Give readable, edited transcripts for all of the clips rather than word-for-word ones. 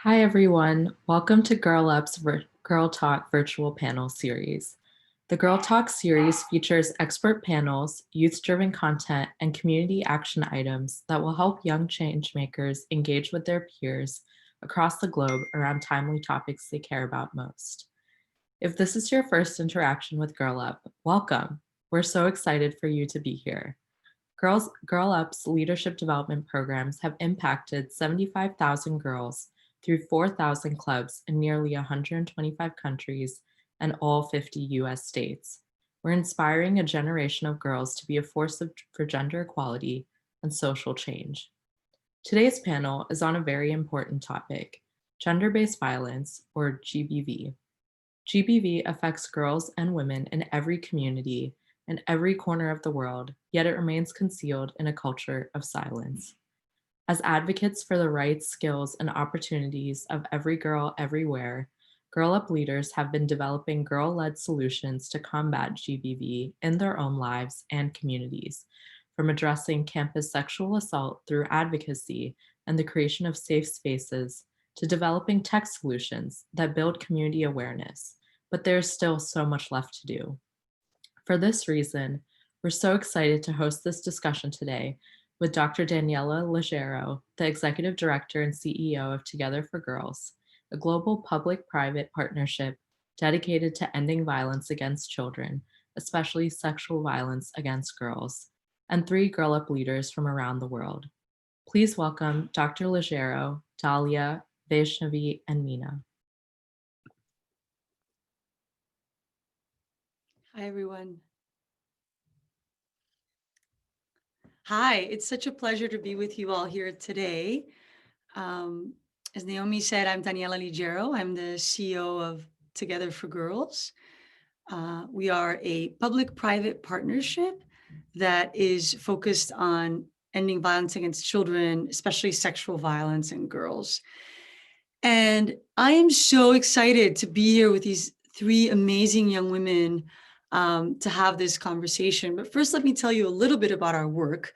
Hi, everyone. Welcome to Girl Up's Girl Talk virtual panel series. The Girl Talk series features expert panels, youth-driven content, and community action items that will help young changemakers engage with their peers across the globe around timely topics they care about most. If this is your first interaction with Girl Up, welcome. We're so excited for you to be here. Girl Up's leadership development programs have impacted 75,000 girls through 4,000 clubs in nearly 125 countries and all 50 US states. We're inspiring a generation of girls to be a force for gender equality and social change. Today's panel is on a very important topic, gender-based violence, or GBV. GBV affects girls and women in every community in every corner of the world, yet it remains concealed in a culture of silence. As advocates for the rights, skills, and opportunities of every girl everywhere, Girl Up leaders have been developing girl-led solutions to combat GBV in their own lives and communities, from addressing campus sexual assault through advocacy and the creation of safe spaces to developing tech solutions that build community awareness. But there's still so much left to do. For this reason, we're so excited to host this discussion today with Dr. Daniela Ligiero, the Executive Director and CEO of Together for Girls, a global public-private partnership dedicated to ending violence against children, especially sexual violence against girls, and 3 Girl Up leaders from around the world. Please welcome Dr. Ligiero, Dalia, Vaishnavi, and Meena. Hi, everyone. Hi, it's such a pleasure to be with you all here today. As Naomi said, I'm Daniela Ligiero. I'm the CEO of Together for Girls. We are a public-private partnership that is focused on ending violence against children, especially sexual violence in girls. And I am so excited to be here with these 3 amazing young women to have this conversation. But first, let me tell you a little bit about our work.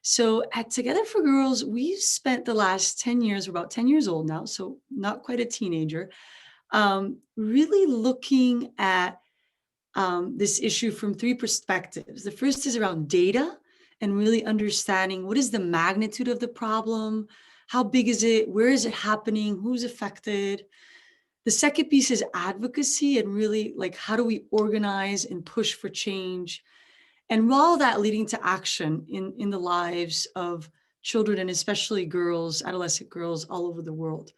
So at Together for Girls, we've spent the last 10 years, we're about 10 years old now, so not quite a teenager, really looking at this issue from 3 perspectives. The first is around data and really understanding what is the magnitude of the problem, how big is it, where is it happening, who's affected. The second piece is advocacy and really like how do we organize and push for change, and all that leading to action in the lives of children and especially girls, adolescent girls all over the world.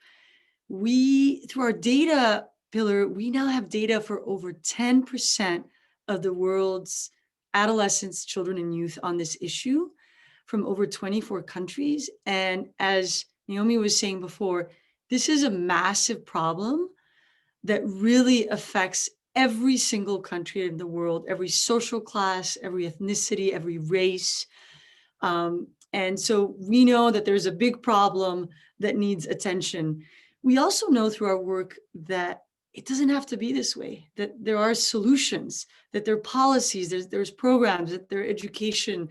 We, through our data pillar, we now have data for over 10% of the world's adolescents, children, and youth on this issue from over 24 countries. And as Naomi was saying before, this is a massive problem that really affects every single country in the world, every social class, every ethnicity, every race. And so we know that there's a big problem that needs attention. We also know through our work that it doesn't have to be this way, that there are solutions, that there are policies, there's programs, that there are education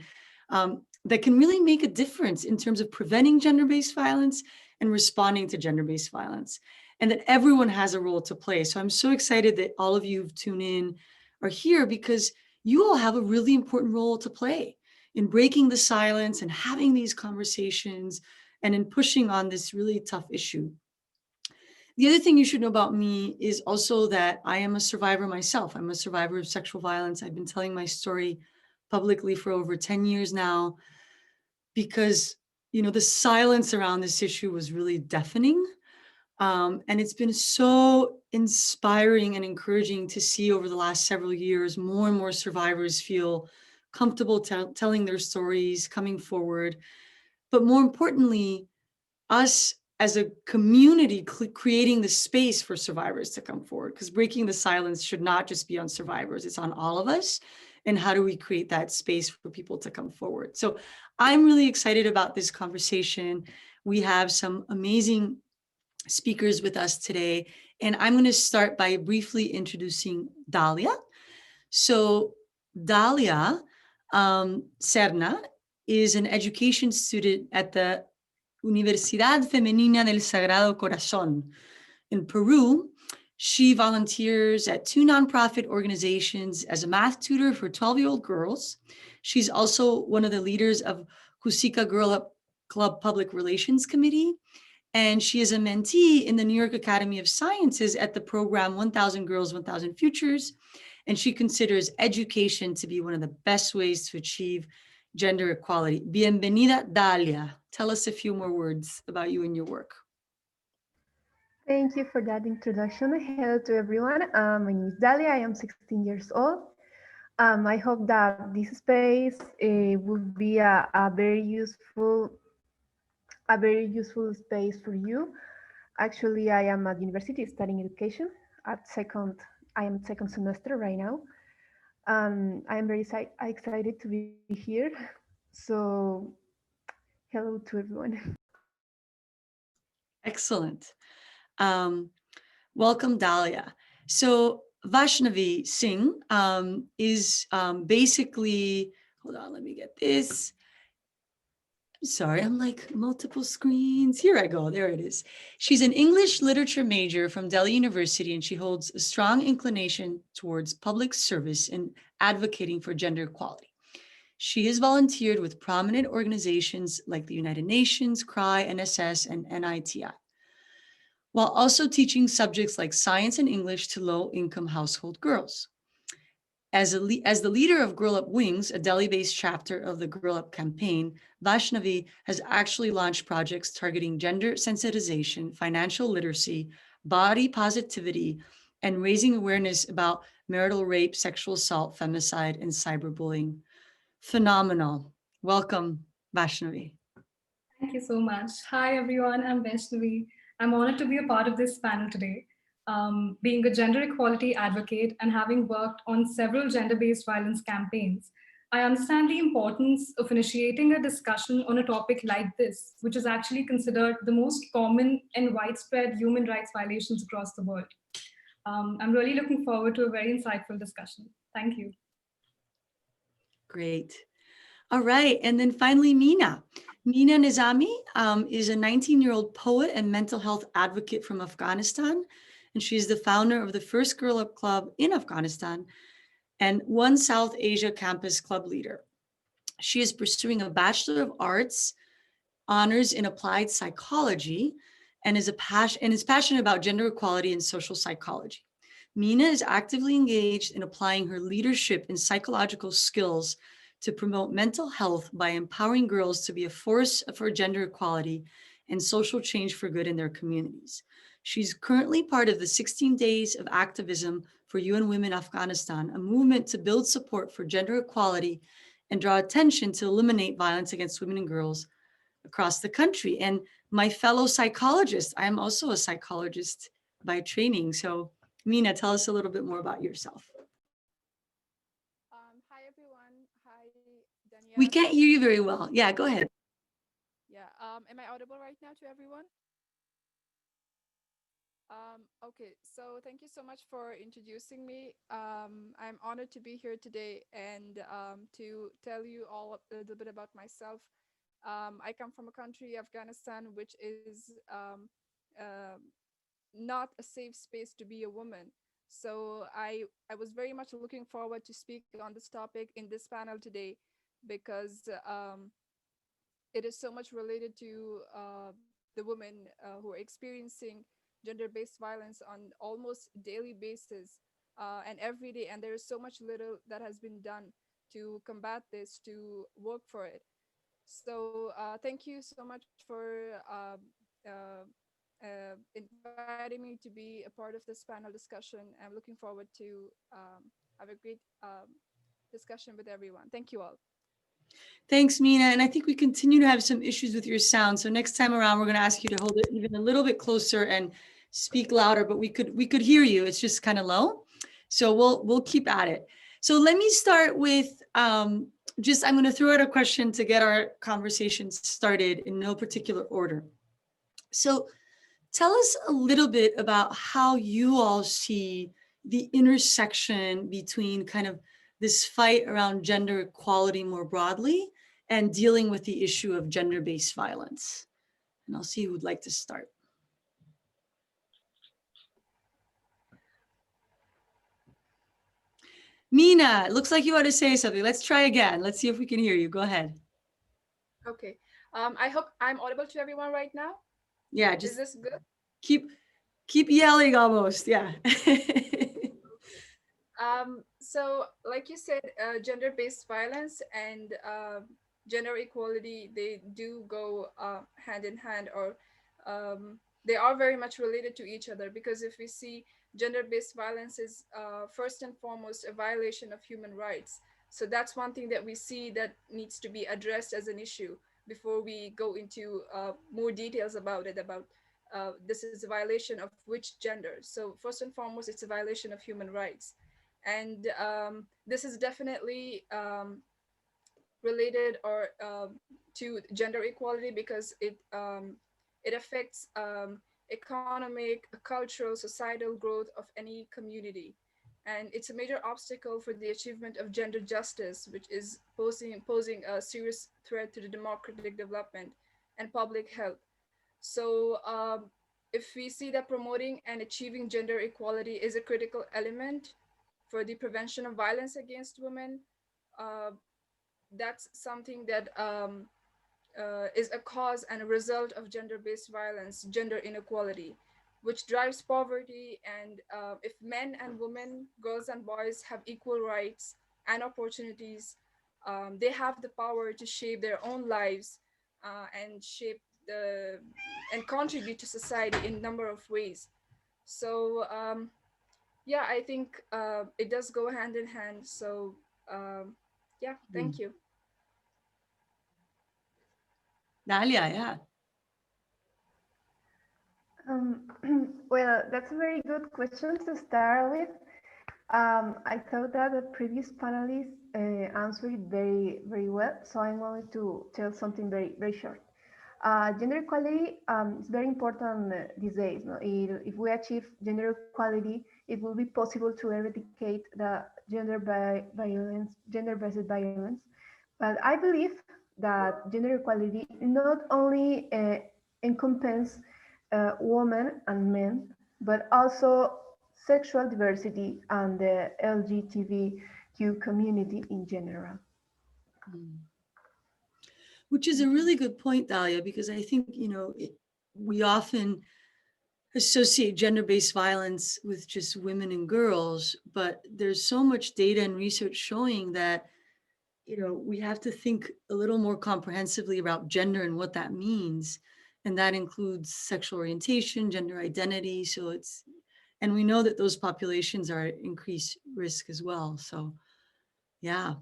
that can really make a difference in terms of preventing gender-based violence and responding to gender-based violence, and that everyone has a role to play. So I'm so excited that all of you who've tuned in are here because you all have a really important role to play in breaking the silence and having these conversations and in pushing on this really tough issue. The other thing you should know about me is also that I am a survivor myself. I'm a survivor of sexual violence. I've been telling my story publicly for over 10 years now because, you know, the silence around this issue was really deafening. And it's been so inspiring and encouraging to see over the last several years, more and more survivors feel comfortable telling their stories, coming forward. But more importantly, us as a community creating the space for survivors to come forward, because breaking the silence should not just be on survivors, it's on all of us. And how do we create that space for people to come forward? So I'm really excited about this conversation. We have some amazing speakers with us today, and I'm going to start by briefly introducing Dalia. So Dalia Serna is an education student at the Universidad Femenina del Sagrado Corazón in Peru. She volunteers at 2 nonprofit organizations as a math tutor for 12-year-old girls. She's also one of the leaders of Cusica Girl Up Club Public Relations Committee, and she is a mentee in the New York Academy of Sciences at the program 1000 Girls, 1000 Futures. And she considers education to be one of the best ways to achieve gender equality. Bienvenida, Dalia. Tell us a few more words about you and your work. Thank you for that introduction. Hello to everyone. My name is Dalia. I am 16 years old. I hope that this space will be a very useful space for you. Actually, I am at university studying education. I am second semester right now. I am very excited to be here. So, hello to everyone. Excellent. Welcome, Dalia. So Vashnavi Singh is basically, hold on, let me get this. Sorry, I'm like multiple screens. Here I go, there it is. She's an English literature major from Delhi University, and she holds a strong inclination towards public service and advocating for gender equality. She has volunteered with prominent organizations like the United Nations, CRY, NSS, and NITI, while also teaching subjects like science and English to low-income household girls. As the leader of Girl Up Wings, a Delhi-based chapter of the Girl Up campaign, Vaishnavi has actually launched projects targeting gender sensitization, financial literacy, body positivity, and raising awareness about marital rape, sexual assault, femicide, and cyberbullying. Phenomenal. Welcome, Vaishnavi. Thank you so much. Hi, everyone. I'm Vaishnavi. I'm honored to be a part of this panel today. Being a gender equality advocate and having worked on several gender-based violence campaigns, I understand the importance of initiating a discussion on a topic like this, which is actually considered the most common and widespread human rights violations across the world. I'm really looking forward to a very insightful discussion. Thank you. Great. All right. And then finally, Meena. Meena Nizami is a 19-year-old poet and mental health advocate from Afghanistan. And she's the founder of the first Girl Up Club in Afghanistan and One South Asia campus club leader. She is pursuing a Bachelor of Arts honors in applied psychology and is passionate about gender equality and social psychology. Meena is actively engaged in applying her leadership and psychological skills to promote mental health by empowering girls to be a force for gender equality and social change for good in their communities. She's currently part of the 16 Days of Activism for UN Women Afghanistan, a movement to build support for gender equality and draw attention to eliminate violence against women and girls across the country. And my fellow psychologist, I am also a psychologist by training. So Meena, tell us a little bit more about yourself. Hi, everyone. Hi, Daniela. We can't hear you very well. Yeah, go ahead. Yeah. Am I audible right now to everyone? Okay. So thank you so much for introducing me. I'm honored to be here today and to tell you all a little bit about myself. I come from a country, Afghanistan, which is not a safe space to be a woman. So I was very much looking forward to speak on this topic in this panel today because it is so much related to the women who are experiencing gender-based violence on almost daily basis and every day. And there is so much little that has been done to combat this, to work for it. So thank you so much for inviting me to be a part of this panel discussion. I'm looking forward to have a great discussion with everyone. Thank you all. Thanks, Meena. And I think we continue to have some issues with your sound. So next time around, we're going to ask you to hold it even a little bit closer and speak louder, but we could hear you. It's just kind of low. So we'll keep at it. So let me start with I'm going to throw out a question to get our conversation started in no particular order. So tell us a little bit about how you all see the intersection between kind of this fight around gender equality more broadly and dealing with the issue of gender-based violence. And I'll see who would like to start. Meena, it looks like you want to say something. Let's try again. Let's see if we can hear you. Go ahead. Okay. I hope I'm audible to everyone right now. Yeah, Is just this good? keep yelling almost. Yeah. So like you said, gender-based violence and gender equality, they do go hand in hand, or they are very much related to each other, because if we see, gender-based violence is first and foremost a violation of human rights. So that's one thing that we see that needs to be addressed as an issue before we go into more details about it, about this is a violation of which gender. So first and foremost, it's a violation of human rights. And this is definitely related or to gender equality, because it affects economic, cultural, societal growth of any community. And it's a major obstacle for the achievement of gender justice, which is posing a serious threat to the democratic development and public health. So if we see that promoting and achieving gender equality is a critical element for the prevention of violence against women, uh, that's something that is a cause and a result of gender-based violence, gender inequality, which drives poverty. And if men and women, girls and boys have equal rights and opportunities, they have the power to shape their own lives and shape the and contribute to society in a number of ways. So yeah, I think it does go hand in hand. So yeah, thank you. Dalia, yeah. Well, that's a very good question to start with. I thought that the previous panelists answered it very, very well, so I'm going to tell something very, very short. Gender equality is very important these days. No? If we achieve gender equality, it will be possible to eradicate the violence, gender-based violence. But I believe that gender equality not only encompasses women and men, but also sexual diversity and the LGBTQ community in general. Which is a really good point, Dalia, because I think, we often associate gender-based violence with just women and girls, but there's so much data and research showing that, we have to think a little more comprehensively about gender and what that means. And that includes sexual orientation, gender identity. And we know that those populations are at increased risk as well. So, yeah.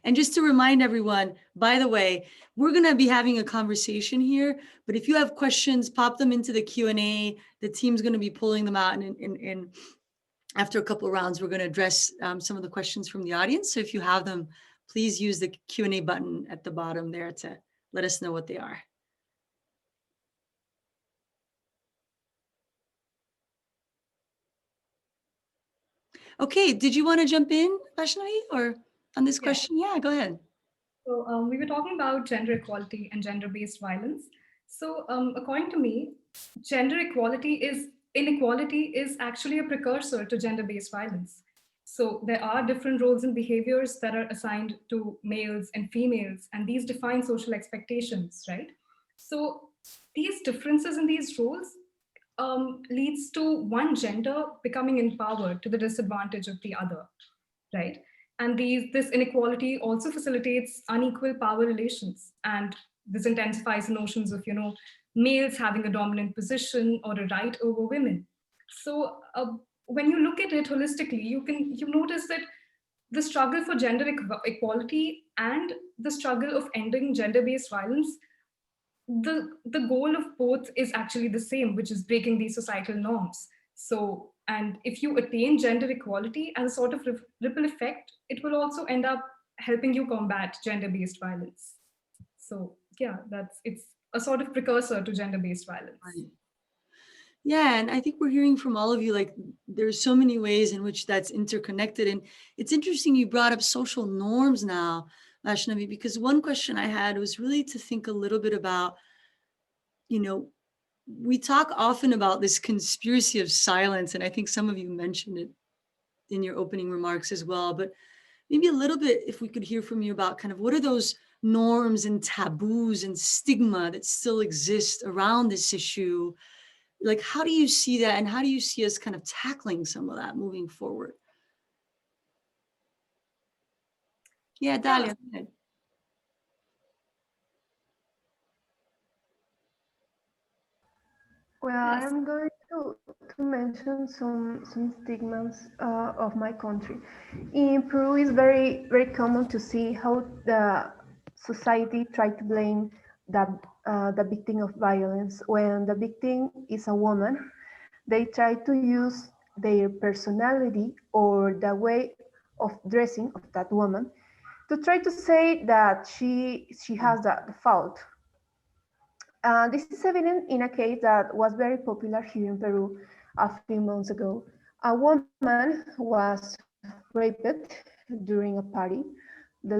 And just to remind everyone, by the way, we're going to be having a conversation here, but if you have questions, pop them into the Q&A. The team's going to be pulling them out, and after a couple of rounds, we're going to address some of the questions from the audience. So if you have them, please use the Q&A button at the bottom there to let us know what they are. Okay, did you want to jump in, Vaishnavi, or on this question? Yeah, go ahead. So we were talking about gender equality and gender-based violence. So according to me, inequality is actually a precursor to gender-based violence. So there are different roles and behaviors that are assigned to males and females, and these define social expectations, right? So these differences in these roles leads to one gender becoming empowered to the disadvantage of the other, right? And this inequality also facilitates unequal power relations, and this intensifies the notions of, males having a dominant position or a right over women. So when you look at it holistically, you notice that the struggle for gender equality and the struggle of ending gender-based violence, the goal of both is actually the same, which is breaking these societal norms. So, and if you attain gender equality as a sort of ripple effect, it will also end up helping you combat gender-based violence. So yeah, it's a sort of precursor to gender-based violence. Right. Yeah, and I think we're hearing from all of you, like, there's so many ways in which that's interconnected. And it's interesting you brought up social norms now. Vashnavi, because one question I had was really to think a little bit about, you know, we talk often about this conspiracy of silence, and I think some of you mentioned it in your opening remarks as well, but maybe a little bit, if we could hear from you about kind of what are those norms and taboos and stigma that still exist around this issue? Like, how do you see that, and how do you see us kind of tackling some of that moving forward? Yeah, Dalia, go ahead. Well, I'm going to mention some stigmas of my country. In Peru, it's very common to see how the society try to blame the victim of violence. When the victim is a woman, they try to use their personality or the way of dressing of that woman to try to say that she has the fault. This is evident in a case that was very popular here in Peru a few months ago. A woman was raped during a party. The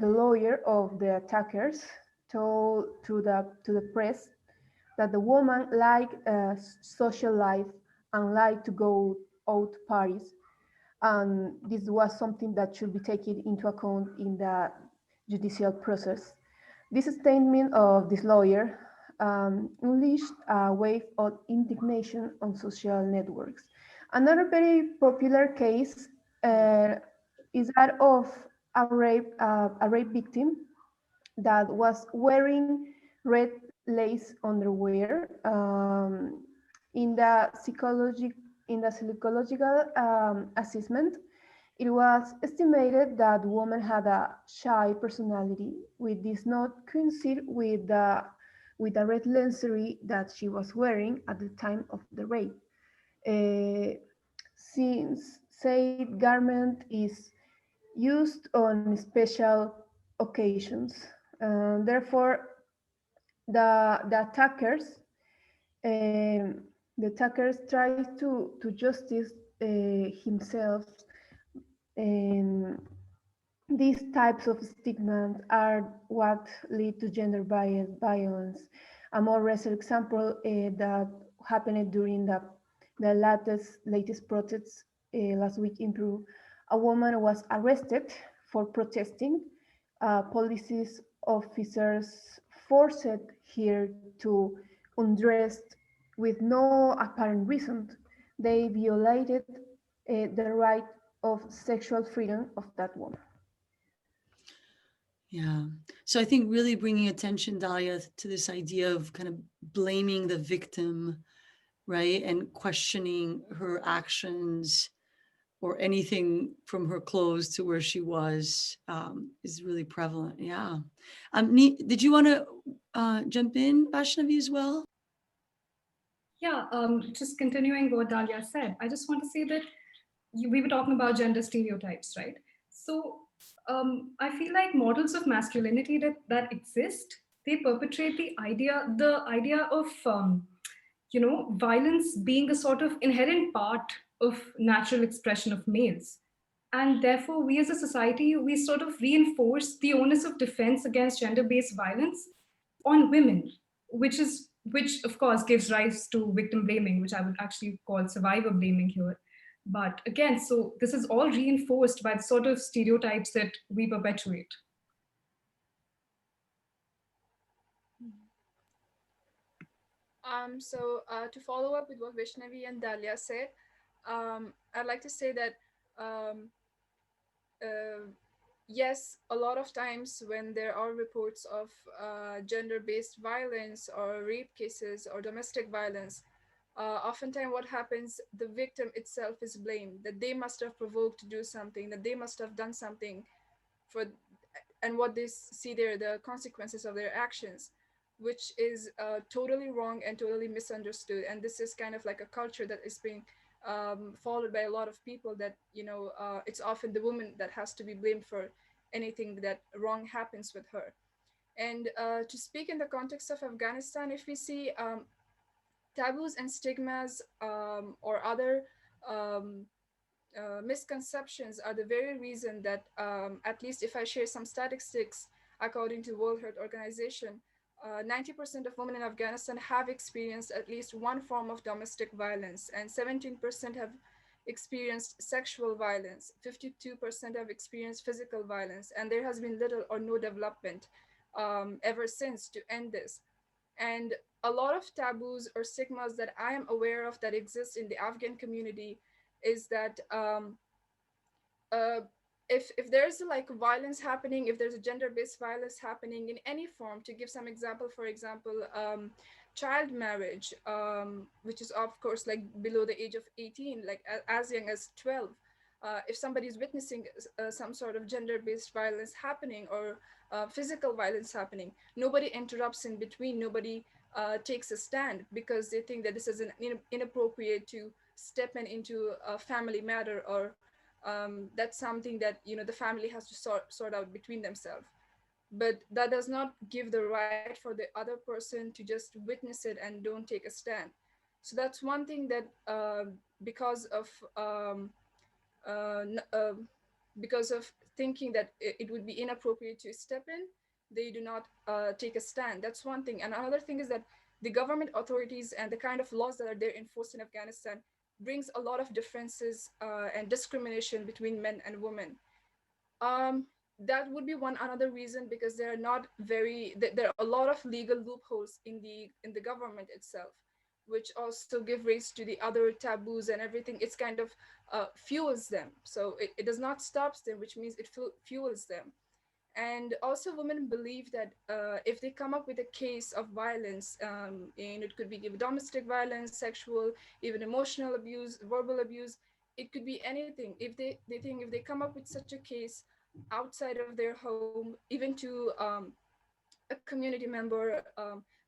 lawyer of the attackers told to the press that the woman liked social life and liked to go out parties, and this was something that should be taken into account in the judicial process. This statement of this lawyer unleashed a wave of indignation on social networks. Another very popular case is that of a rape victim that was wearing red lace underwear. In the psychological assessment, it was estimated that the woman had a shy personality, which did not coincide with the red lingerie that she was wearing at the time of the rape. Uh, since said garment is used on special occasions, therefore the attackers the attackers try to justice himself. um, these types of stigmas are what lead to gender bias violence. A more recent example that happened during the latest protests last week in Peru. A woman was arrested for protesting. Police officers forced her to undress with no apparent reason. They violated the right of sexual freedom of that woman. Yeah. So I think really bringing attention, Dalia, to this idea of kind of blaming the victim, right? And questioning her actions or anything from her clothes to where she was is really prevalent. Yeah. Did you want to jump in, Vaishnavi, as well? Yeah, just continuing what Dalia said, I just want to say that we were talking about gender stereotypes, right? So I feel like models of masculinity that exist, they perpetrate the idea of violence being a sort of inherent part of natural expression of males. And therefore, we as a society, we sort of reinforce the onus of defense against gender-based violence on women, which of course gives rise to victim blaming, which I would actually call survivor blaming here. But again, so this is all reinforced by the sort of stereotypes that we perpetuate. To follow up with what Vaishnavi and Dalia said, I'd like to say that um, uh, yes, a lot of times when there are reports of gender-based violence or rape cases or domestic violence, oftentimes what happens, the victim itself is blamed, that they must have provoked to do something, that they must have done something for, and what they see there, the consequences of their actions, which is totally wrong and totally misunderstood. And this is kind of like a culture that is being followed by a lot of people, that it's often the woman that has to be blamed for anything that wrong happens with her. And to speak in the context of Afghanistan, if we see taboos and stigmas, or other um, misconceptions are the very reason that, at least if I share some statistics, according to World Health Organization, 90% of women in Afghanistan have experienced at least one form of domestic violence, and 17% have experienced sexual violence, 52% have experienced physical violence, and there has been little or no development ever since to end this. And a lot of taboos or stigmas that I am aware of that exist in the Afghan community is that uh, if there's like violence happening, if there's a gender-based violence happening in any form, to give some example, for example, child marriage, which is of course like below the age of 18, like as young as 12. If somebody is witnessing some sort of gender-based violence happening, or physical violence happening, nobody interrupts in between, nobody takes a stand, because they think that this is inappropriate to step in into a family matter, or that's something that the family has to sort out between themselves. But that does not give the right for the other person to just witness it and don't take a stand. So that's one thing that because of uh, n- uh, because of thinking that it would be inappropriate to step in, they do not take a stand. That's one thing. And another thing is that the government authorities and the kind of laws that are there enforced in Afghanistan brings a lot of differences and discrimination between men and women. um, that would be one another reason, because there are not very there are a lot of legal loopholes in the government itself, which also give rise to the other taboos and everything. It's kind of fuels them, so it does not stop them, which means it fuels them. And also women believe that if they come up with a case of violence, and it could be domestic violence, sexual, even emotional abuse, verbal abuse, it could be anything. If they think if they come up with such a case outside of their home, even to a community member,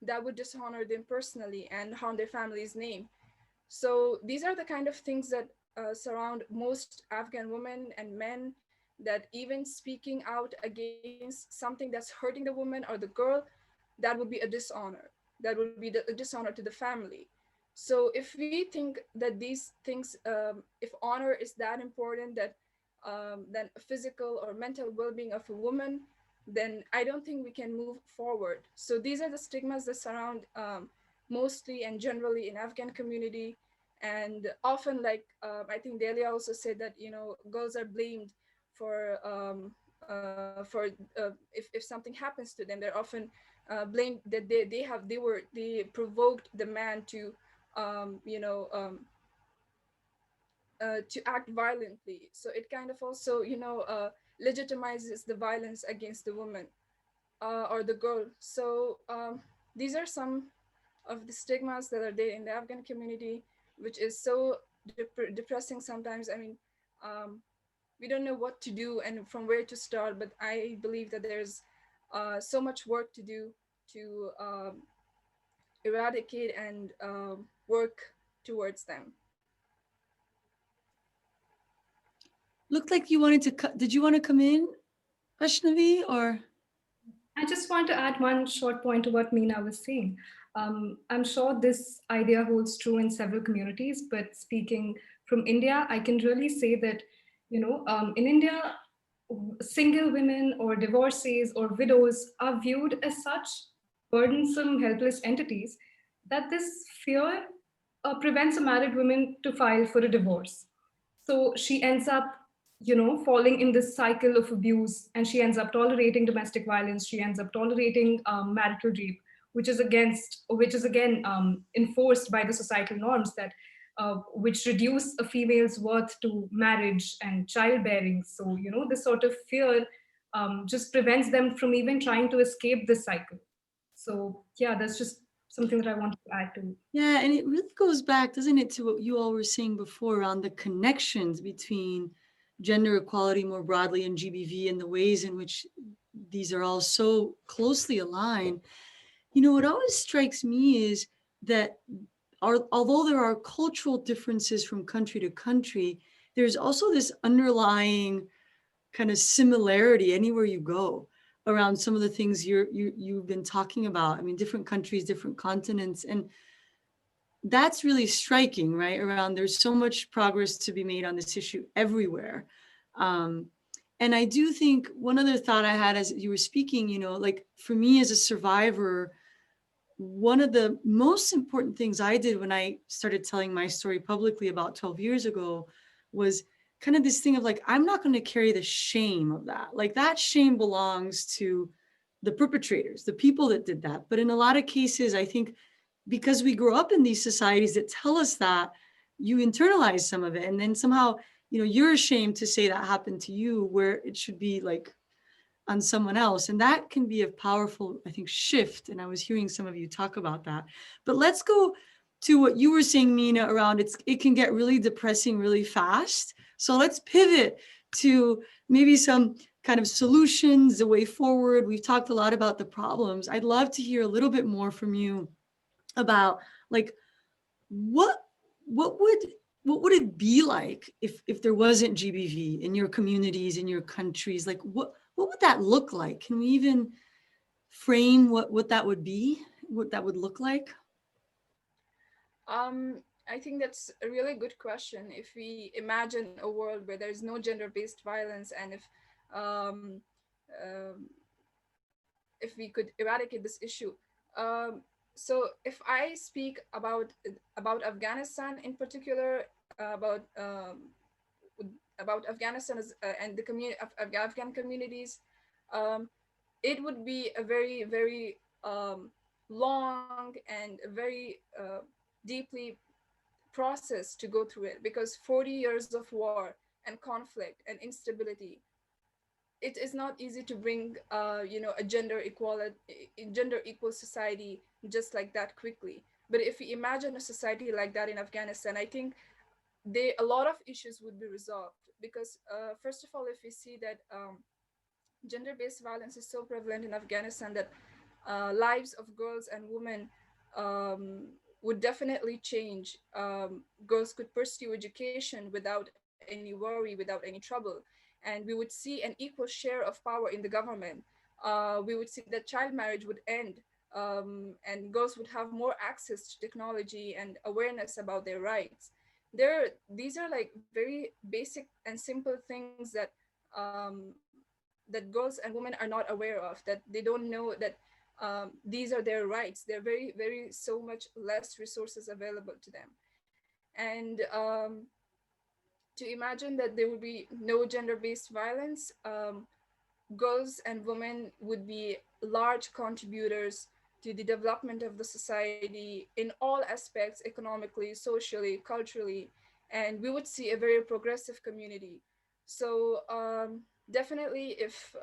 that would dishonor them personally and harm their family's name. So these are the kind of things that surround most Afghan women and men, that even speaking out against something that's hurting the woman or the girl, that would be a dishonor. That would be a dishonor to the family. So if we think that these things, if honor is that important, that than a physical or mental well-being of a woman, then I don't think we can move forward. So these are the stigmas that surround mostly and generally in Afghan community. And often, like I think Dalia also said that girls are blamed for if something happens to them. They're often blamed that they provoked the man um, you know um, to act violently. So it kind of also legitimizes the violence against the woman or the girl. So these are some of the stigmas that are there in the Afghan community, which is so depressing sometimes. I mean, um, we don't know what to do and from where to start, but I believe that there's so much work to do to eradicate and work towards them. Looked like you wanted to. Did you want to come in, Vashnavi, or? I just want to add one short point to what Meena was saying. I'm sure this idea holds true in several communities, but speaking from India, I can really say that, in India, single women or divorcees or widows are viewed as such burdensome, helpless entities that this fear prevents a married woman to file for a divorce. So she ends up, falling in this cycle of abuse, and she ends up tolerating domestic violence. She ends up tolerating marital rape, which is again enforced by the societal norms that which reduce a female's worth to marriage and childbearing. So this sort of fear just prevents them from even trying to escape this cycle. So yeah, that's just something that I wanted to add to. Yeah, and it really goes back, doesn't it, to what you all were saying before around the connections between gender equality more broadly and GBV, and the ways in which these are all so closely aligned. What always strikes me is that although there are cultural differences from country to country, there's also this underlying kind of similarity anywhere you go around some of the things you've been talking about. I mean, different countries, different continents. And that's really striking, right? Around there's so much progress to be made on this issue everywhere. Um, and I do think one other thought I had as you were speaking, like for me as a survivor, one of the most important things I did when I started telling my story publicly about 12 years ago was kind of this thing of like, I'm not going to carry the shame of that. Like that shame belongs to the perpetrators, the people that did that. But in a lot of cases, I think because we grow up in these societies that tell us that, you internalize some of it. And then somehow, you're ashamed to say that happened to you, where it should be like on someone else. And that can be a powerful, I think, shift. And I was hearing some of you talk about that. But let's go to what you were saying, Meena, around it can get really depressing really fast. So let's pivot to maybe some kind of solutions, the way forward. We've talked a lot about the problems. I'd love to hear a little bit more from you about like what what would what would it be like if there wasn't GBV in your communities, in your countries? Like what would that look like? Can we even frame what that would be, what that would look like? I think that's a really good question. If we imagine a world where there's no gender-based violence, and um, um, if we could eradicate this issue. Um, so if I speak about Afghanistan in particular, about Afghanistan and the community of Afghan communities, um, it would be a very very long and a very deeply process to go through it, because 40 years of war and conflict and instability, it is not easy to bring a gender equal society just like that quickly. But if we imagine a society like that in Afghanistan, I think a lot of issues would be resolved, because first of all, if we see that gender-based violence is so prevalent in Afghanistan, that lives of girls and women um, would definitely change. Girls could pursue education without any worry, without any trouble, and we would see an equal share of power in the government. We would see that child marriage would end, and girls would have more access to technology and awareness about their rights. These are like very basic and simple things that girls and women are not aware of, that they don't know that these are their rights. They're very, very so much less resources available to them. And to imagine that there would be no gender-based violence, girls and women would be large contributors to the development of the society in all aspects, economically, socially, culturally, and we would see a very progressive community. So definitely, if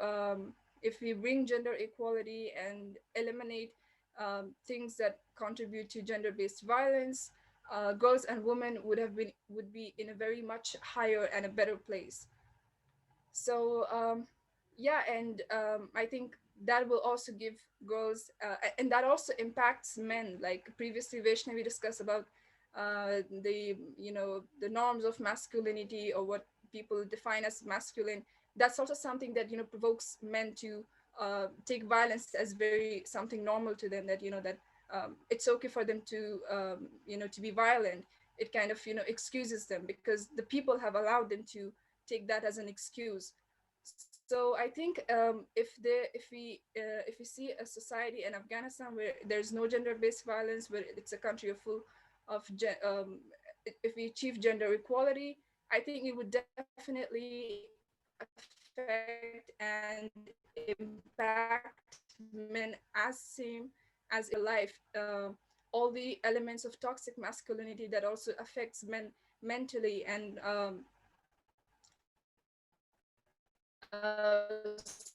we bring gender equality and eliminate things that contribute to gender-based violence, girls and women would be in a very much higher and a better place. So yeah, and I think that will also give girls and that also impacts men. Like previously Vaishnavi discussed about the norms of masculinity, or what people define as masculine. That's also something that provokes men to take violence as very something normal to them, that that it's okay for them to to be violent. It kind of excuses them, because the people have allowed them to take that as an excuse. So I think if we see a society in Afghanistan where there's no gender-based violence, where it's a country of full of if we achieve gender equality, I think it would definitely affect and impact men as same as in real life. All the elements of toxic masculinity that also affects men mentally and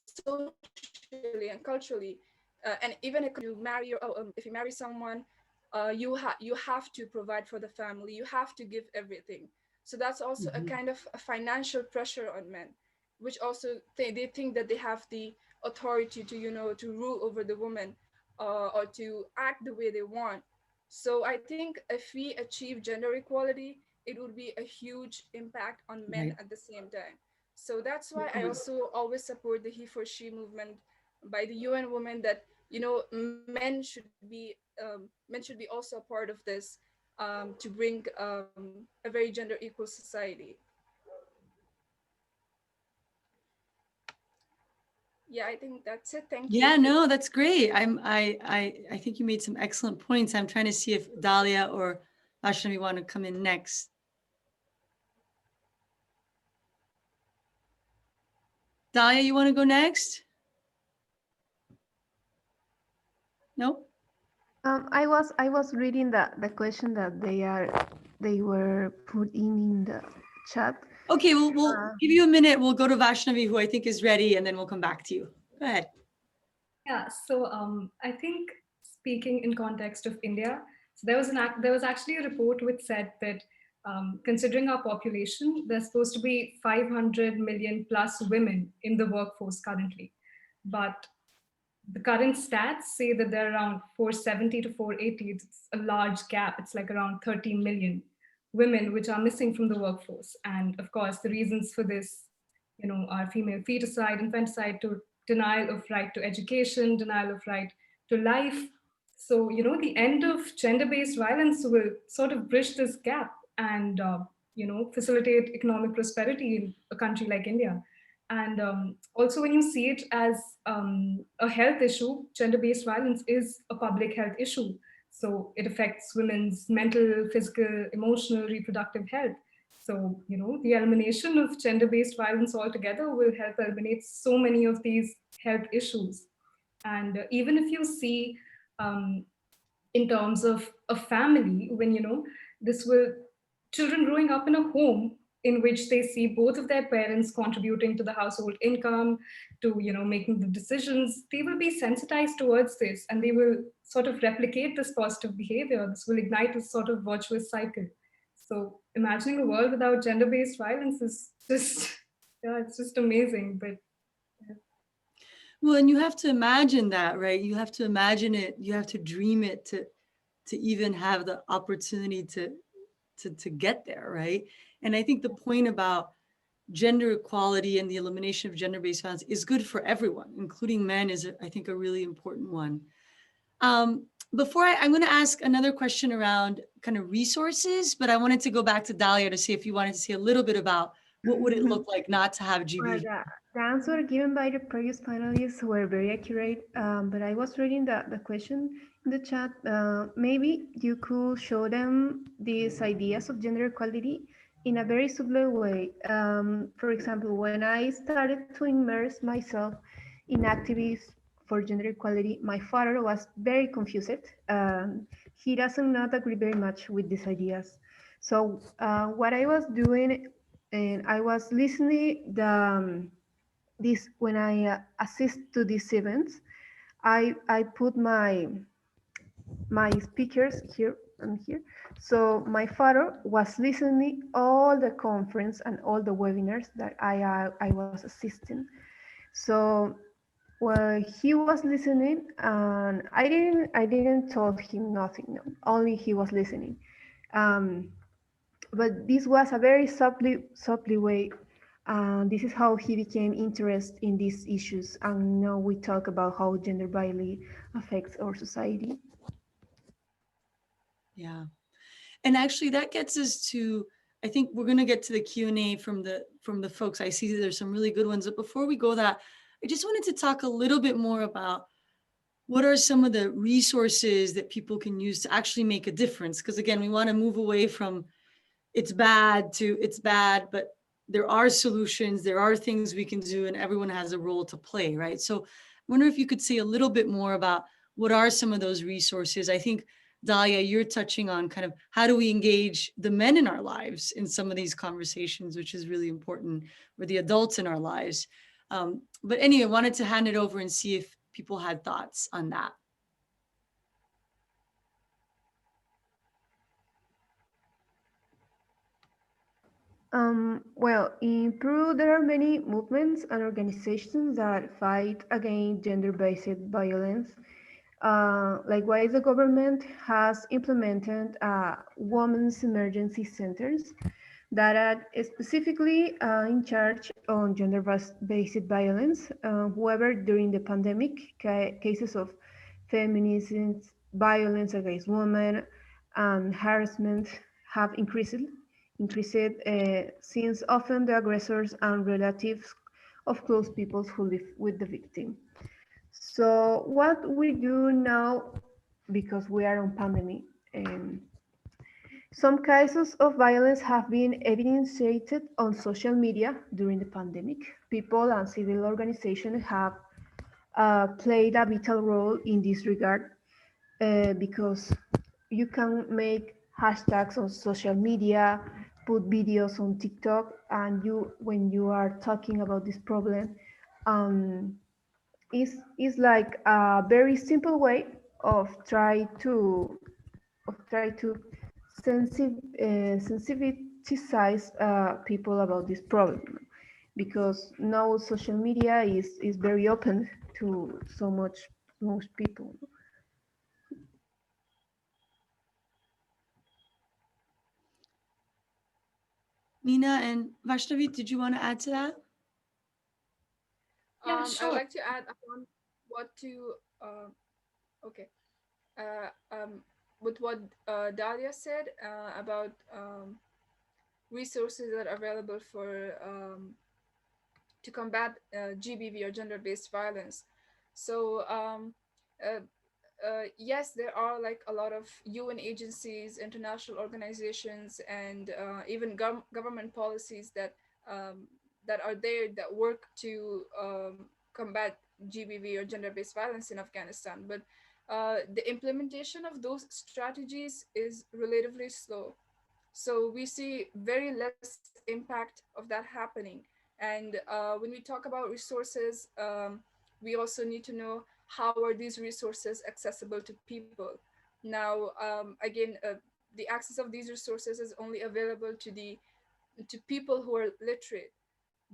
socially and culturally, and even economically. If you marry someone, you have to provide for the family. You have to give everything. So that's also a kind of a financial pressure on men, which also they think that they have the authority to to rule over the woman, or to act the way they want. So I think if we achieve gender equality, it would be a huge impact on men Right. at the same time. So that's why I also always support the he for she movement by the UN Women, that men should be also a part of this. to bring a very gender equal society. Yeah, I think that's it. Thank you. Yeah, no, that's great. I think you made some excellent points. I'm trying to see if Dalia or Vashnavi want to come in next. Dalia, you want to go next? Nope. I was reading the question that they were putting in the chat. Okay, we'll give you a minute. We'll go to Vashnavi, who I think is ready, and then we'll come back to you. Go ahead. Yeah, so I think speaking in context of India, so there was actually a report which said that considering our population, there's supposed to be 500 million plus women in the workforce currently, but the current stats say that they're around 470 to 480. It's a large gap. It's like around 13 million women which are missing from the workforce. And of course, the reasons for this, are female feticide, infanticide, to denial of right to education, denial of right to life. So, the end of gender-based violence will sort of bridge this gap and, facilitate economic prosperity in a country like India. And also, when you see it as a health issue, gender based violence is a public health issue. So it affects women's mental, physical, emotional, reproductive health. So, the elimination of gender based violence altogether will help eliminate so many of these health issues. And even if you see, um, in terms of a family, when this will children growing up in a home in which they see both of their parents contributing to the household income, to making the decisions, they will be sensitized towards this, and they will sort of replicate this positive behavior. This will ignite this sort of virtuous cycle. So imagining a world without gender-based violence is just yeah, it's just amazing. But Well, and you have to imagine that, right? You have to imagine it. You have to dream it to even have the opportunity to get there, right? And I think the point about gender equality and the elimination of gender-based violence is good for everyone, including men, is I think a really important one. Before I'm going to ask another question around kind of resources, but I wanted to go back to Dalia to see if you wanted to say a little bit about what would it look like not to have Well, GB. the answer given by the previous panelists were very accurate, but I was reading the question in the chat. Maybe you could show them these ideas of gender equality in a very subtle way. For example, when I started to immerse myself in activities for gender equality, my father was very confused. He doesn't not agree very much with these ideas. So what I was doing, and I was listening this when I assist to these events. I put my speakers here and here. So my father was listening all the conference and all the webinars that I was assisting. So well, he was listening, and I didn't told him nothing. No, only he was listening. Um, but this was a very softly way. This is how he became interested in these issues. And now we talk about how gender violence affects our society. Yeah. And actually that gets us to, I think we're going to get to the Q&A from the folks. I see that there's some really good ones. But before we go that, I just wanted to talk a little bit more about what are some of the resources that people can use to actually make a difference? Because again, we want to move away from it's bad to it's bad, but there are solutions, there are things we can do, and everyone has a role to play, right? So I wonder if you could say a little bit more about what are some of those resources. I think, Dalia, you're touching on kind of how do we engage the men in our lives in some of these conversations, which is really important, or the adults in our lives. But anyway, I wanted to hand it over and see if people had thoughts on that. Well, in Peru, there are many movements and organizations that fight against gender-based violence. Likewise, the government has implemented women's emergency centers that are specifically in charge on gender-based violence. However, during the pandemic, cases of feminism, violence against women, and harassment have increased since often the aggressors and relatives of close people who live with the victim. So what we do now, because we are on pandemic, um, some cases of violence have been evidenced on social media during the pandemic. People and civil organizations have played a vital role in this regard because you can make hashtags on social media, put videos on TikTok, and when you are talking about this problem, um, is like a very simple way of try to sensitize people about this problem, because now social media is very open to most people. Meena and Vaishnavi, did you want to add to that? Yeah, I would sure. like to add upon what to okay uh, um, with what Dalia said about resources that are available for to combat GBV or gender-based violence. So uh, yes, there are like a lot of UN agencies, international organizations, and even government policies um, that are there that work to combat GBV or gender-based violence in Afghanistan. But the implementation of those strategies is relatively slow. So we see very less impact of that happening. And when we talk about resources, we also need to know how are these resources accessible to people. Now, again, the access of these resources is only available to people who are literate.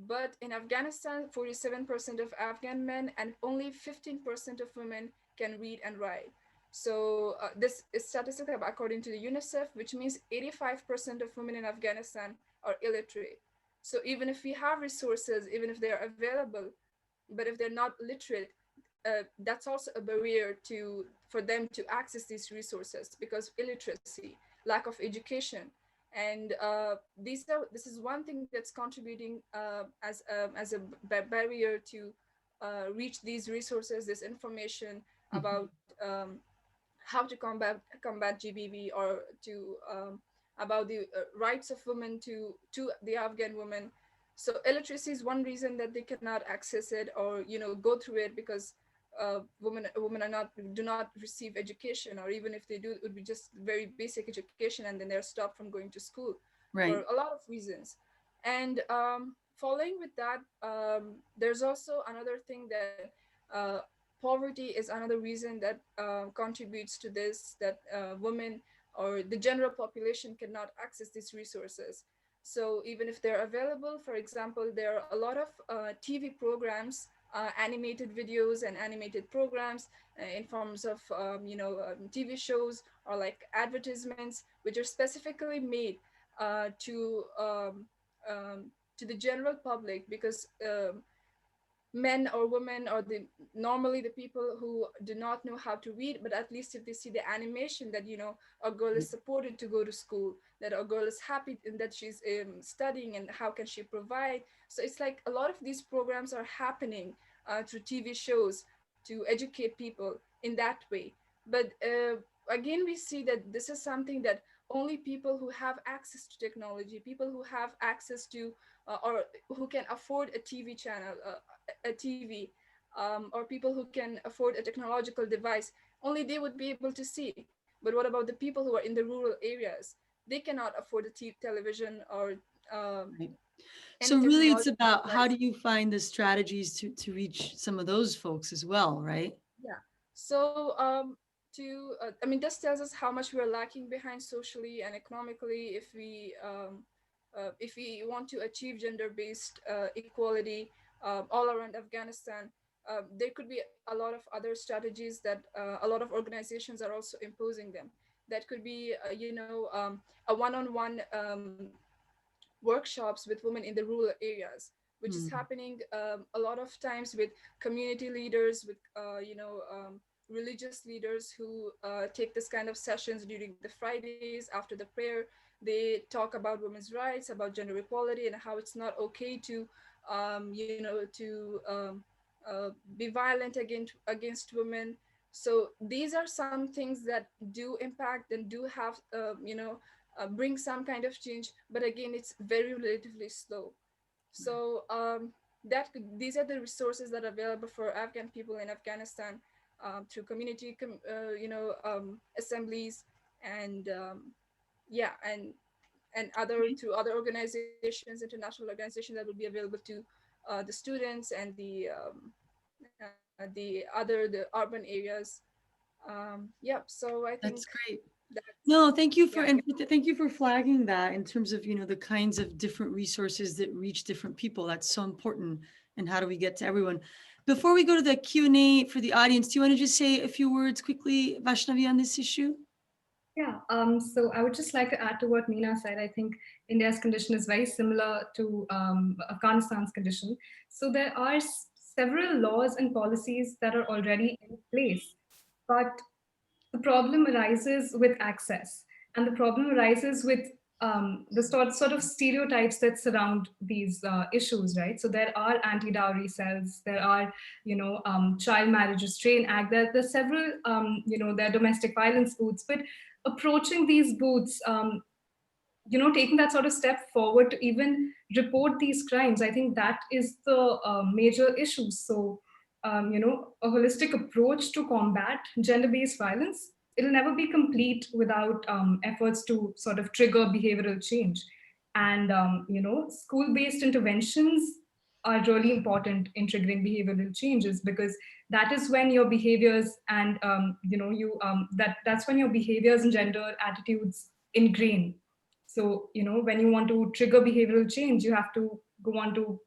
But in Afghanistan, 47% of Afghan men and only 15% of women can read and write. So this is statistic according to the UNICEF, which means 85% of women in Afghanistan are illiterate. So even if we have resources, even if they are available, but if they're not literate, that's also a barrier for them to access these resources because of illiteracy, lack of education, and this is one thing that's contributing as a barrier to reach these resources, this information about how to combat GBV, or to about the rights of women to the Afghan women. So illiteracy is one reason that they cannot access it, or go through it, because women are not do not receive education, or even if they do, it would be just very basic education, and then they're stopped from going to school for Right. a lot of reasons. And following with that, there's also another thing that poverty is another reason that contributes to this, that women or the general population cannot access these resources. So even if they're available, for example, there are a lot of TV programs, animated videos and animated programs in forms of TV shows, or like advertisements, which are specifically made to to the general public, because men or women, or normally the people who do not know how to read, but at least if they see the animation that a girl is supported to go to school, that a girl is happy and that she's studying, and how can she provide. So it's like a lot of these programs are happening through TV shows to educate people in that way. But again, we see that this is something that only people who have access to technology, people who have access to or who can afford a TV channel, a TV, or people who can afford a technological device, only they would be able to see. But what about the people who are in the rural areas? They cannot afford a television, or um, Right. any So really, it's technological about how device. do you find the strategies to reach some of those folks as well, right? Yeah. So I mean, this tells us how much we're lacking behind socially and economically if we want to achieve gender-based equality all around Afghanistan. There could be a lot of other strategies that a lot of organizations are also imposing them. That could be, a one-on-one workshops with women in the rural areas, which is Hmm. happening a lot of times with community leaders, with religious leaders who take this kind of sessions during the Fridays after the prayer. They talk about women's rights, about gender equality, and how it's not okay to, be violent against women. So these are some things that do impact and do have, bring some kind of change. But again, it's very relatively slow. So these are the resources that are available for Afghan people in Afghanistan, through community, assemblies, and yeah, and other through other organizations, international organizations, that will be available to the students and the urban areas. Yeah, so I think That's great. that's, No, thank you for, yeah. and thank you for flagging that in terms of, the kinds of different resources that reach different people. That's so important. And how do we get to everyone? Before we go to the Q&A for the audience, do you want to just say a few words quickly, Vaishnavi, on this issue? Yeah, so I would just like to add to what Meena said. I think India's condition is very similar to Afghanistan's condition. So there are several laws and policies that are already in place, but the problem arises with access, and the problem arises with the sort of stereotypes that surround these issues, right? So there are anti-dowry cells, there are, child marriage restraint act, there's several, there are domestic violence booths, but approaching these booths, taking that sort of step forward to even report these crimes, I think that is the major issue. So a holistic approach to combat gender-based violence, it'll never be complete without efforts to sort of trigger behavioral change. And school-based interventions are really important in triggering behavioral changes, because that is when your behaviors and that's when your behaviors and gender attitudes ingrain. So, when you want to trigger behavioral change, you have to go on to,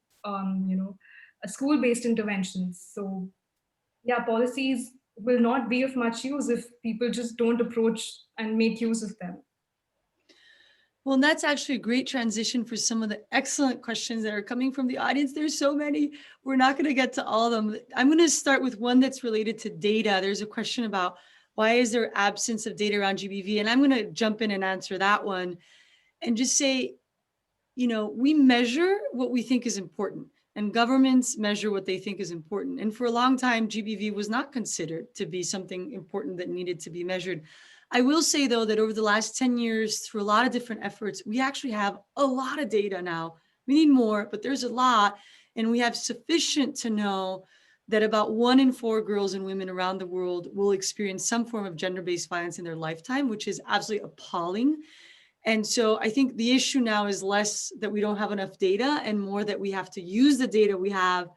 a school-based interventions. So, yeah, policies will not be of much use if people just don't approach and make use of them. Well, and that's actually a great transition for some of the excellent questions that are coming from the audience. There's so many. We're not going to get to all of them. I'm going to start with one that's related to data. There's a question about why is there absence of data around GBV? And I'm going to jump in and answer that one and just say, we measure what we think is important, and governments measure what they think is important. And for a long time, GBV was not considered to be something important that needed to be measured. I will say, though, that over the last 10 years, through a lot of different efforts, we actually have a lot of data now. We need more, but there's a lot. And we have sufficient to know that about 1 in 4 girls and women around the world will experience some form of gender-based violence in their lifetime, which is absolutely appalling. And so I think the issue now is less that we don't have enough data and more that we have to use the data we have.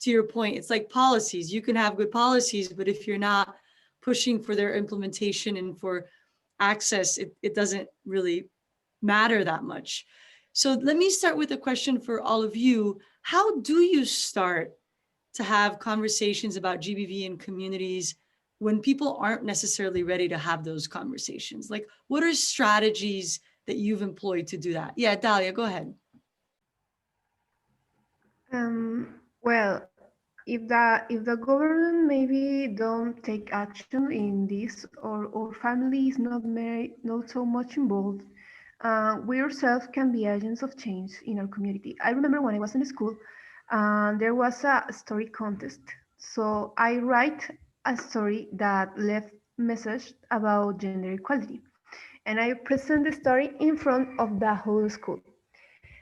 To your point, it's like policies. You can have good policies, but if you're not pushing for their implementation and for access, it doesn't really matter that much. So let me start with a question for all of you. How do you start to have conversations about GBV in communities when people aren't necessarily ready to have those conversations? Like, what are strategies that you've employed to do that? Yeah, Dalia, go ahead. Well, if the government maybe don't take action in this, or family is not so much involved, we ourselves can be agents of change in our community. I remember when I was in school, there was a story contest. So I write a story that left message about gender equality, and I present the story in front of the whole school.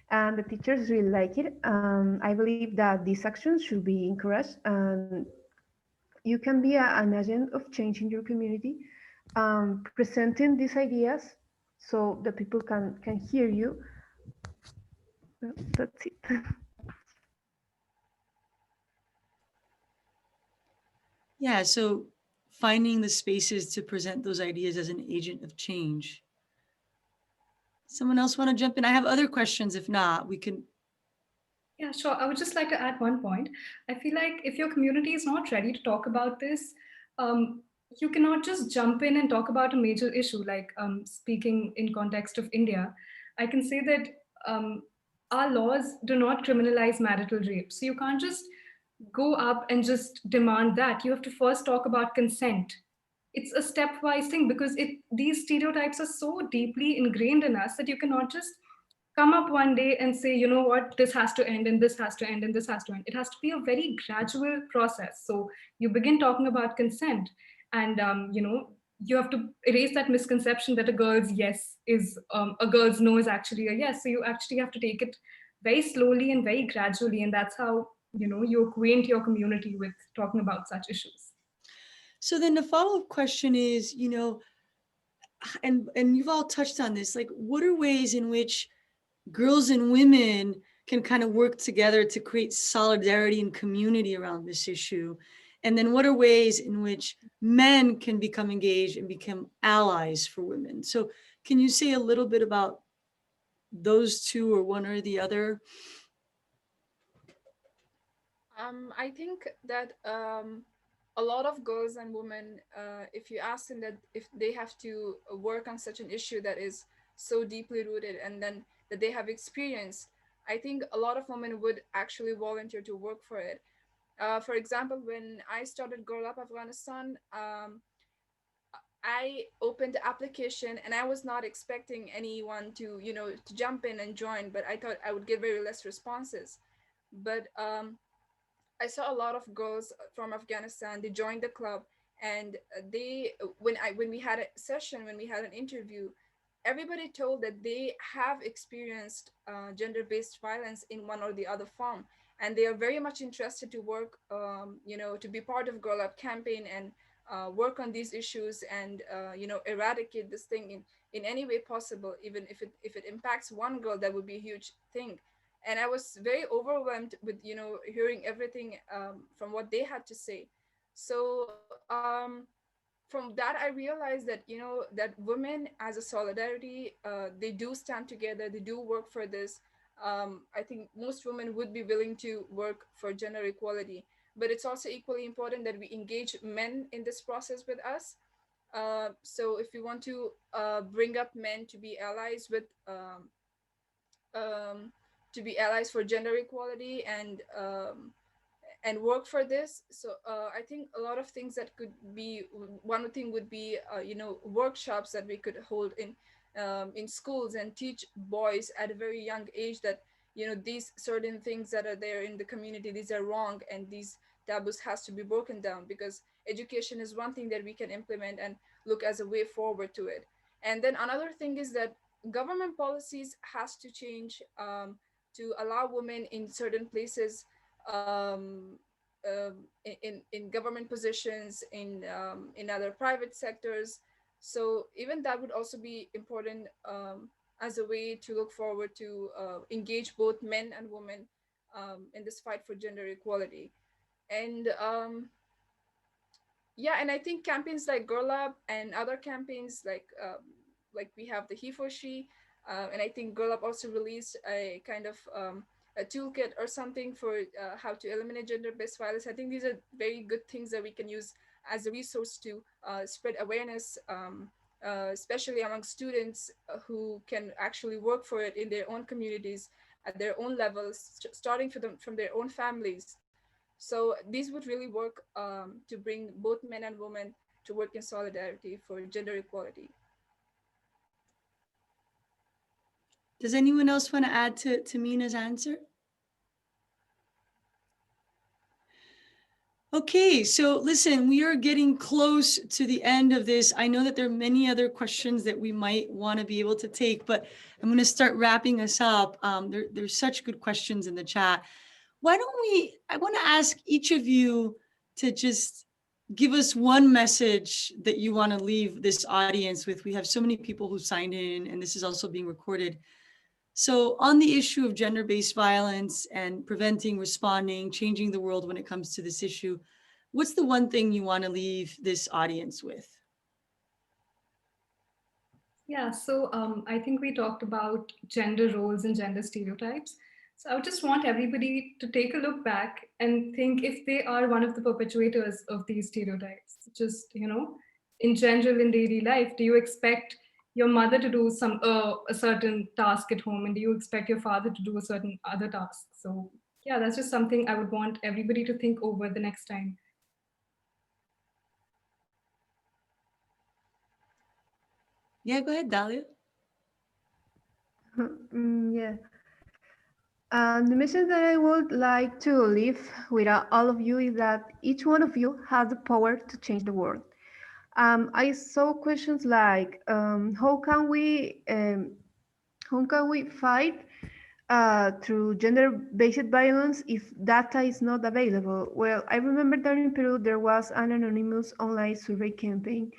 And the teachers really like it. I believe that these actions should be encouraged, and you can be an agent of change in your community, presenting these ideas so the people can hear you. Well, that's it. Yeah, so finding the spaces to present those ideas as an agent of change. Someone else want to jump in? I have other questions. If not, we can. Yeah, sure. I would just like to add one point. I feel like if your community is not ready to talk about this, you cannot just jump in and talk about a major issue. Like speaking in context of India, I can say that our laws do not criminalize marital rape. So you can't just go up and just demand that. You have to first talk about consent. It's a stepwise thing because these stereotypes are so deeply ingrained in us that you cannot just come up one day and say, you know what, this has to end and this has to end and this has to end. It has to be a very gradual process. So you begin talking about consent, and you have to erase that misconception that a girl's yes is a girl's no is actually a yes. So you actually have to take it very slowly and very gradually, and that's how you acquaint your community with talking about such issues. So then the follow-up question is, and you've all touched on this, like, what are ways in which girls and women can kind of work together to create solidarity and community around this issue? And then what are ways in which men can become engaged and become allies for women? So can you say a little bit about those two, or one or the other? I think that a lot of girls and women, if you ask them that if they have to work on such an issue that is so deeply rooted and then that they have experienced, I think a lot of women would actually volunteer to work for it. For example, when I started Girl Up Afghanistan, I opened the application and I was not expecting anyone to, to jump in and join, but I thought I would get very less responses. But I saw a lot of girls from Afghanistan. They joined the club, and they when we had a session, when we had an interview, everybody told that they have experienced gender-based violence in one or the other form, and they are very much interested to work, to be part of Girl Up campaign and work on these issues and eradicate this thing in any way possible. Even if it impacts one girl, that would be a huge thing. And I was very overwhelmed with hearing everything from what they had to say. So from that I realized that that women as a solidarity, they do stand together, they do work for this. I think most women would be willing to work for gender equality, but it's also equally important that we engage men in this process with us. So if we want to bring up men to be allies with um, for gender equality and work for this. So I think a lot of things that could be, one thing would be workshops that we could hold in schools and teach boys at a very young age that these certain things that are there in the community, these are wrong, and these taboos has to be broken down, because education is one thing that we can implement and look as a way forward to it. And then another thing is that government policies has to change to allow women in certain places, in government positions, in other private sectors. So even that would also be important, as a way to look forward to engage both men and women in this fight for gender equality. And yeah, and I think campaigns like Girl Up and other campaigns like we have the He for She, and I think Girl Up also released a kind of a toolkit or something for how to eliminate gender-based violence. I think these are very good things that we can use as a resource to spread awareness, especially among students who can actually work for it in their own communities at their own levels, starting from their own families. So these would really work to bring both men and women to work in solidarity for gender equality. Does anyone else want to add to Meena's answer? Okay, so listen, we are getting close to the end of this. I know that there are many other questions that we might want to be able to take, but I'm going to start wrapping us up. There's such good questions in the chat. I want to ask each of you to just give us one message that you want to leave this audience with. We have so many people who signed in, and this is also being recorded. So on the issue of gender-based violence and preventing, responding, changing the world when it comes to this issue, what's the one thing you want to leave this audience with? Yeah, so I think we talked about gender roles and gender stereotypes. So I would just want everybody to take a look back and think if they are one of the perpetuators of these stereotypes. Just, in general, in daily life, do you expect your mother to do a certain task at home, and do you expect your father to do a certain other task? So yeah, that's just something I would want everybody to think over the next time. Yeah, go ahead, Dalia. Yeah. The message that I would like to leave with all of you is that each one of you has the power to change the world. I saw questions like, how can we fight through gender-based violence if data is not available? Well, I remember that in Peru there was an anonymous online survey campaign.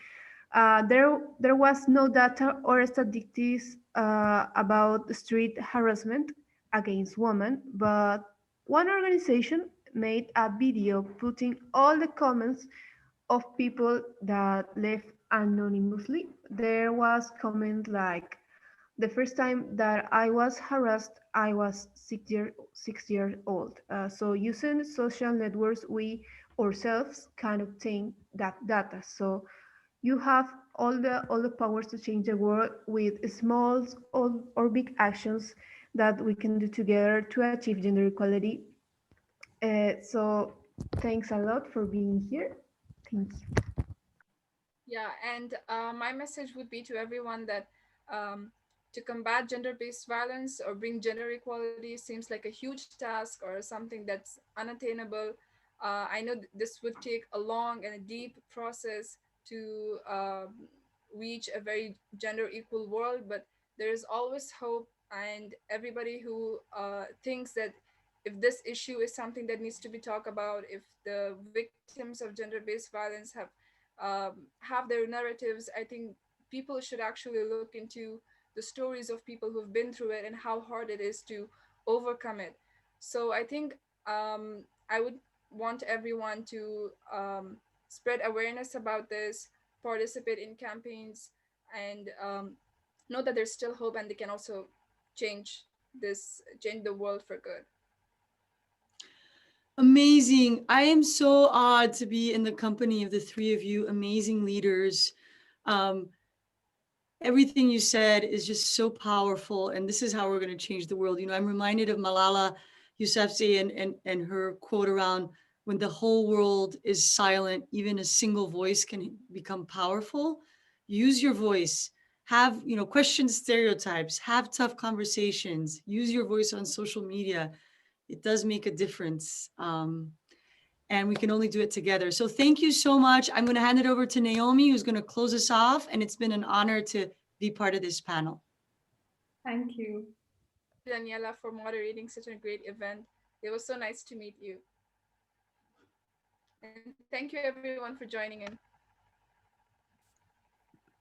There was no data or statistics about street harassment against women, but one organization made a video putting all the comments of people that left anonymously. There was comment like, the first time that I was harassed, I was 6 years old. So using social networks, we ourselves can obtain that data. So you have all the powers to change the world with small or big actions that we can do together to achieve gender equality. So thanks a lot for being here. Thank you. Yeah, and my message would be to everyone that um, to combat gender based violence or bring gender equality seems like a huge task or something that's unattainable. I know this would take a long and a deep process to reach a very gender equal world, but there is always hope. And everybody who thinks that if this issue is something that needs to be talked about, if the victims of gender based violence have their narratives, I think people should actually look into the stories of people who've been through it and how hard it is to overcome it. So I think I would want everyone to spread awareness about this, participate in campaigns, and know that there's still hope and they can also change the world for good. Amazing. I am so awed to be in the company of the three of you amazing leaders. Um, Everything you said is just so powerful, and this is how we're going to change the world. I'm reminded of Malala Yousafzai and her quote around, when the whole world is silent, even a single voice can become powerful. Use your voice. Have, question stereotypes, have tough conversations, use your voice on social media. It does make a difference. And we can only do it together. So thank you so much. I'm going to hand it over to Naomi, who's going to close us off. And it's been an honor to be part of this panel. Thank you. Thank you, Daniela, for moderating such a great event. It was so nice to meet you. And thank you, everyone, for joining in.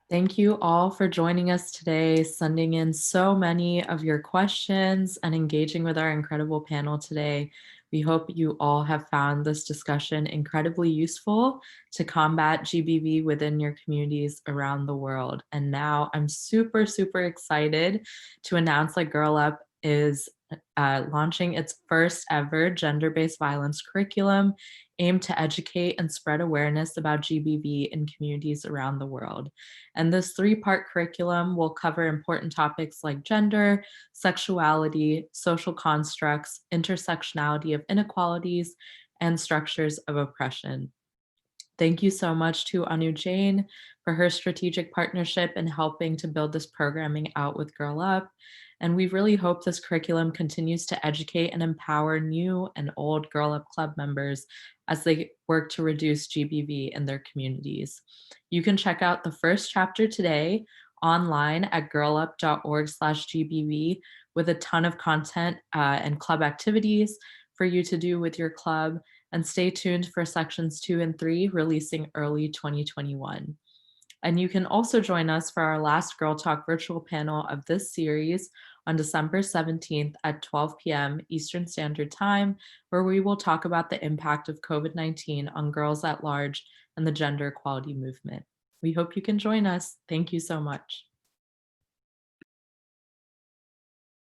Thank you all for joining us today, sending in so many of your questions and engaging with our incredible panel today. We hope you all have found this discussion incredibly useful to combat GBV within your communities around the world. And now I'm super, super excited to announce that Girl Up is launching its first ever gender-based violence curriculum aimed to educate and spread awareness about GBV in communities around the world. And this 3-part curriculum will cover important topics like gender, sexuality, social constructs, intersectionality of inequalities, and structures of oppression. Thank you so much to Anu Jain for her strategic partnership in helping to build this programming out with Girl Up. And we really hope this curriculum continues to educate and empower new and old Girl Up Club members as they work to reduce GBV in their communities. You can check out the first chapter today online at girlup.org/GBV with a ton of content and club activities for you to do with your club. And stay tuned for sections 2 and 3 releasing early 2021. And you can also join us for our last Girl Talk virtual panel of this series on December 17th at 12 p.m. Eastern Standard Time, where we will talk about the impact of COVID-19 on girls at large and the gender equality movement. We hope you can join us. Thank you so much.